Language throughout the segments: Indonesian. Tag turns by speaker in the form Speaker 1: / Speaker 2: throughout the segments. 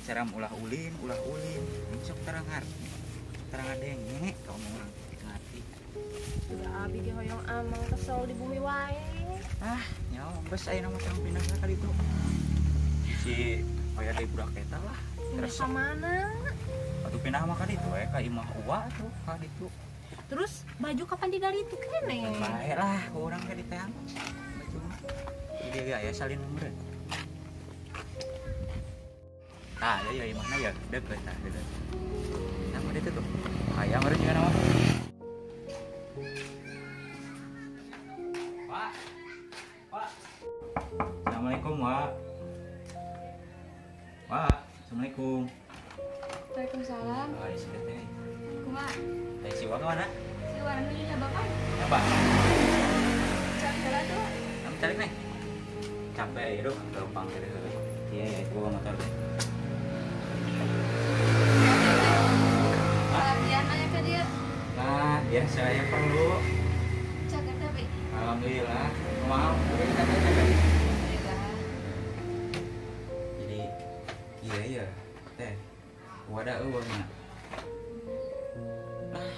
Speaker 1: seram ulah ulin ini sok terang denge kamu orang ngati
Speaker 2: udah abi ge hoyong amang kesel di bumi wae
Speaker 1: nyawa bes aya nama sang pindah kali itu si hoya deui budak eta lah
Speaker 2: terus ke mana
Speaker 1: atuh pindah mah kali itu ka imah uwa tuh kali itu
Speaker 2: terus baju kapan di dari itu kene
Speaker 1: bae lah urang ge diteang baju mah jadi ge aya salin meureun ya imahna ya deket deket nama itu tuh aya meureun juga nama Pak Assalamualaikum Wak Assalamualaikum
Speaker 3: Waalaikumsalam.
Speaker 1: di sini teh
Speaker 3: Kumaha?
Speaker 1: si Wak mana
Speaker 3: Si Warni ya Bapak.
Speaker 1: apa
Speaker 3: Cari jalan tuh.
Speaker 1: kamu cari nih capek ya dong gampang gitu iya gua motor deh
Speaker 3: Latihan aja ke dia.
Speaker 1: nah biasa yang perlu
Speaker 3: Cakep tapi.
Speaker 1: alhamdulillah mau capek
Speaker 3: Alhamdulillah.
Speaker 1: jadi iya teh wadah uangnya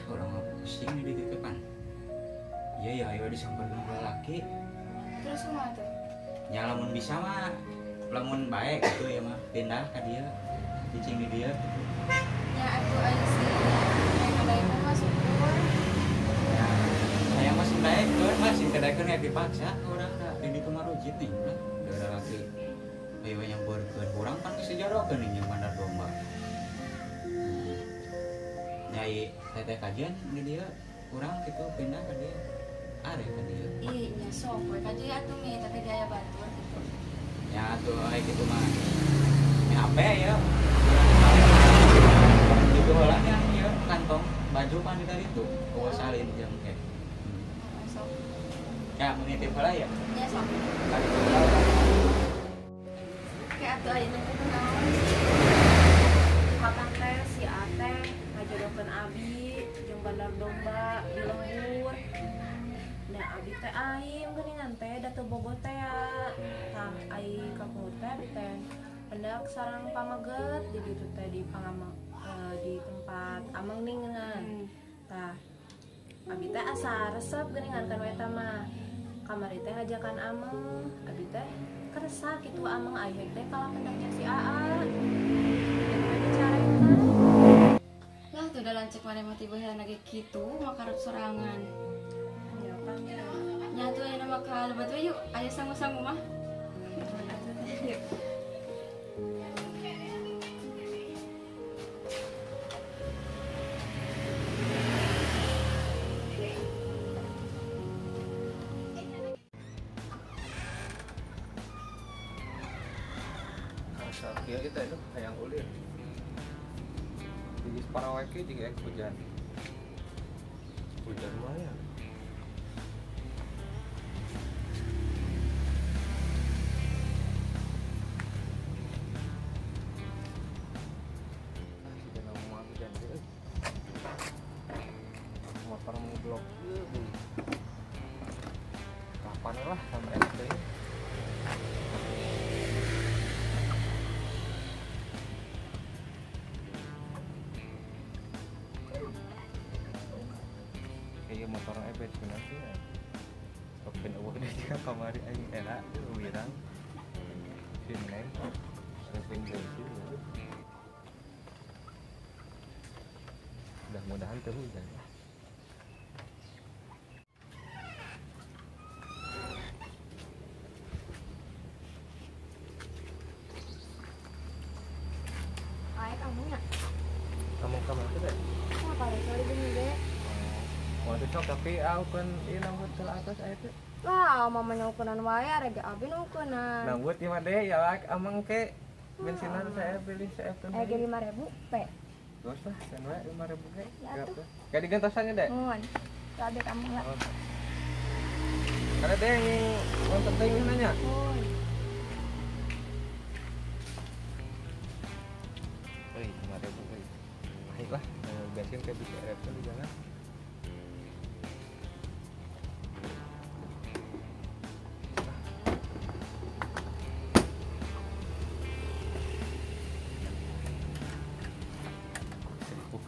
Speaker 1: orang mau pusing di depan iya ayo disamperin ke laki
Speaker 3: Terus kumaha tuh?
Speaker 1: ya lamun bisa mah lamun baik gitu ya mah pindah ke dia cicing di dia gitu.
Speaker 3: Ya aku aja sih. Yang ada ibu mah syukur.
Speaker 1: Ya, saya masih baik kan masih kedakan ya dipaksa orang dah ini kemarujit nih udah ada lagi ayo yang berkurang kan sejarah kan yang bandar domba nyai teteh kajian di dia kurang gitu pindah ke dia are ke dia
Speaker 3: Iya, sok we ka dia atuh mi tapi gaya batur gitu.
Speaker 1: ya tuh kayak gitu mah ini HP ya itu orang yang ya kantong baju kan di tadi tuh gua salin jam kayak
Speaker 3: Sok.
Speaker 1: ya menitip lah ya
Speaker 3: Ya sok.
Speaker 1: kali
Speaker 3: Kayak atuh aja nanti kenalan.
Speaker 2: kapan teh si Ateh ngajodohkeun abi jeung bandar domba di lembur nah abi teh aing geuningan teh da teu bogo teh tah aing kaku teh abi teh hendak sareng pamaget di ditu teh di pangamang di tempat amang ningan tah abi teh asa resep geuningan kan we teh mah kamari teh ngajakan amang abi teh keresah kitu amang aya teh kalah pendaknya si Aa gimana caranya
Speaker 3: Lah tuh udah lancek mana mah tiba lagi gitu makarep sorangan.
Speaker 2: ya kan
Speaker 3: Nyatu aya nama ka lebat we yuk. Aya sangu-sangu mah. Yuk.
Speaker 4: Iya kita itu hayang ulir. Jadi parawake juga hujan. Hujan lumayan. Sudah nama hujan deh. Motor mau blok. Kapan lah sampai SD. Kayak motor ebet sebenarnya Token uang dia juga kamari aing enak wirang Sineng Sering bensin mudah-mudahan tuh hujan
Speaker 3: Ayo kamu ya.
Speaker 4: kamu tuh deh
Speaker 3: Apa ya sorry gini deh.
Speaker 4: waktu sok tapi aku kan ini nanggut ke atas aja tuh
Speaker 3: Lah, mama nyaukunan wae rega abi nyaukunan.
Speaker 4: nanggut di mana deh ya lak amang ke bensinan saya pilih saya tuh
Speaker 3: Ege 5.000 pe.
Speaker 4: gak usah kan wae 5.000 ke
Speaker 3: Ya,
Speaker 4: gak
Speaker 3: tuh.
Speaker 4: apa kayak digantosannya deh
Speaker 3: Mohon. Sabe kamu lah.
Speaker 4: oh. Karena deh yang penting nanya
Speaker 3: Mohon.
Speaker 4: woi 5.000 woi baiklah bensin kayak bisa repot di jalan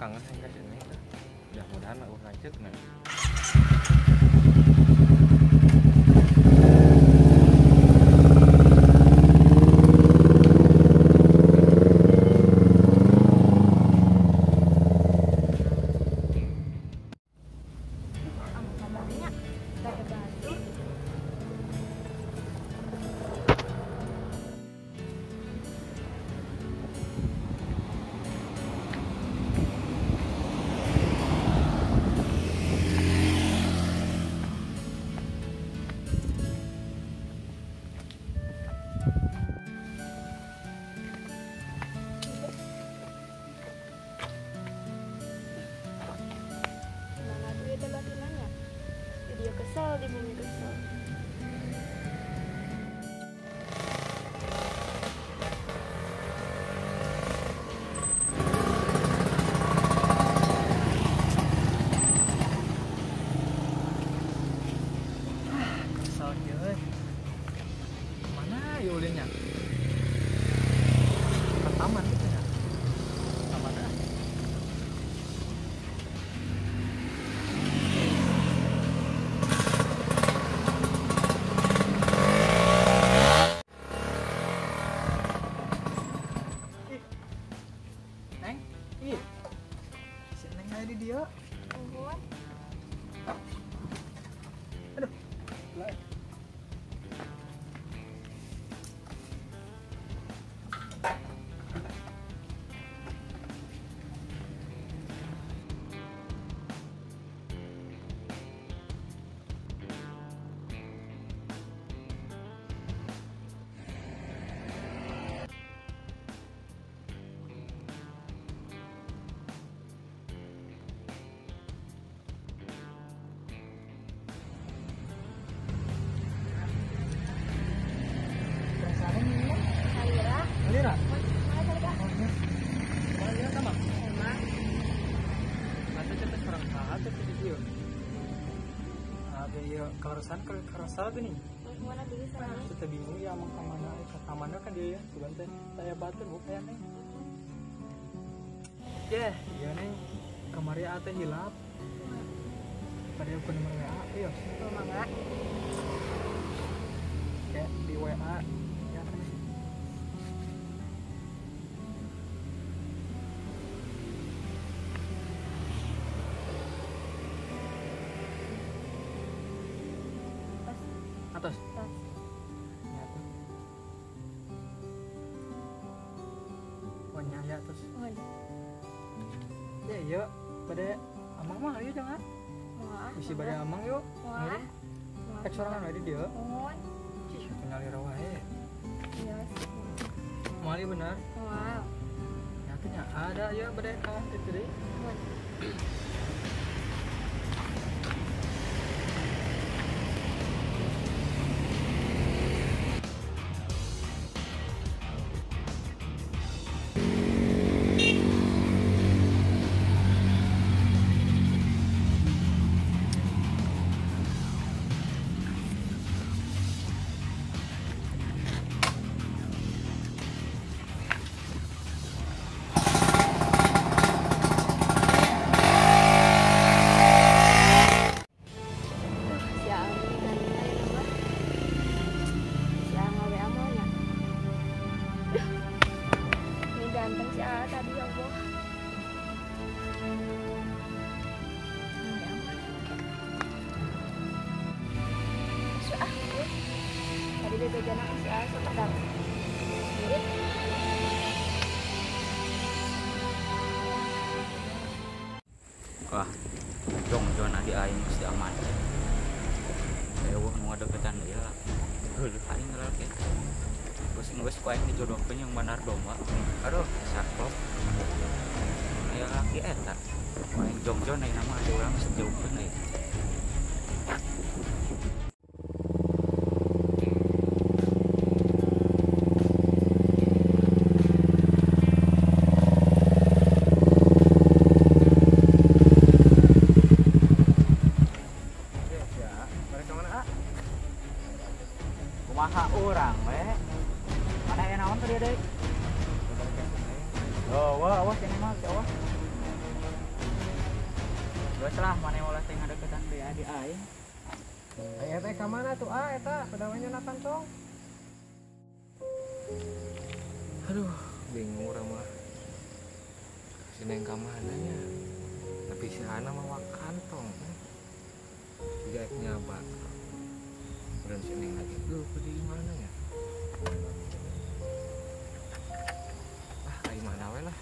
Speaker 4: kangen hingga sini mudah-mudahan lah lanjut nah.
Speaker 3: Kamarnya gak ada batu. Gimana tuh ya batinannya? Dia kesel, dia mau kesel.
Speaker 5: Kesal kieu euy. Mana ya ulinnya? Ke taman gitu ya. Taman ah. Neng, ih. Si Neng aya di dia.
Speaker 3: Uhun.
Speaker 5: Aduh. Lah. Perasaan ini ya?
Speaker 3: Alira,
Speaker 5: Alira.
Speaker 3: mana tadi kak?
Speaker 5: Mana dia sama?
Speaker 3: Emang,
Speaker 5: Nanti kita kurang sahat ya di dia. Ada ya karasan karasa gini.
Speaker 3: mana dulu sana?
Speaker 5: Kita bingung ya mau kemana? Ke tamannya kan dia ya. Bukan teh saya batin bukan nih. Iya nih. Kemarin ate hilap. Pada aku nomor WA, iya.
Speaker 3: Tuh mangga.
Speaker 5: Kayak di WA. Ya kan. Atas.
Speaker 3: Tas.
Speaker 5: Ya, tuh. Wanya ya terus.
Speaker 3: Uhun.
Speaker 5: Ya iya. Pada amang mah ayo jangan.
Speaker 3: Moal.
Speaker 5: Bisi pada amang yuk.
Speaker 3: Moal.
Speaker 5: Ek sorangan wae di dia.
Speaker 3: Uhun.
Speaker 5: Cih, kenal ira wae.
Speaker 3: Iya.
Speaker 5: Mali benar.
Speaker 3: Moal.
Speaker 5: Nyatanya ada ya pada kawan itu deh.
Speaker 3: Uhun. Si Ami ganteng aja nama. Si Ama we amonya. Ini ganteng si A tadi ya Allah. Si A. Tadi dia jajan si A sekedar. Mirip.
Speaker 1: Wah, jong adi aing mesti aman. Eueuh nu ngadeukeutan deui lah. Heuleuh aing lalaki. Geus ku aing dijodohkeun yang benar domba. Aduh, saklok. Aya laki eta. Aing jong aing nama ada urang sejauhkeun deui.
Speaker 5: Ya, mereka mana ah?
Speaker 1: Kumaha urang we? Mana aya naon teh deui? Oh, wah, awas ini mah, awas. Terus lah mana yang olah teh ngadeukeutan deui adik aing.
Speaker 5: Aya teh ka mana tuh eta pedawanya nakan tong.
Speaker 4: Aduh, bingung urang mah. Si Neng ka mananya? Tapi si Hana mah kantong. Dia nyaba. Kemudian si Neng lagi, di mana ya? Ah, kayak mana we lah.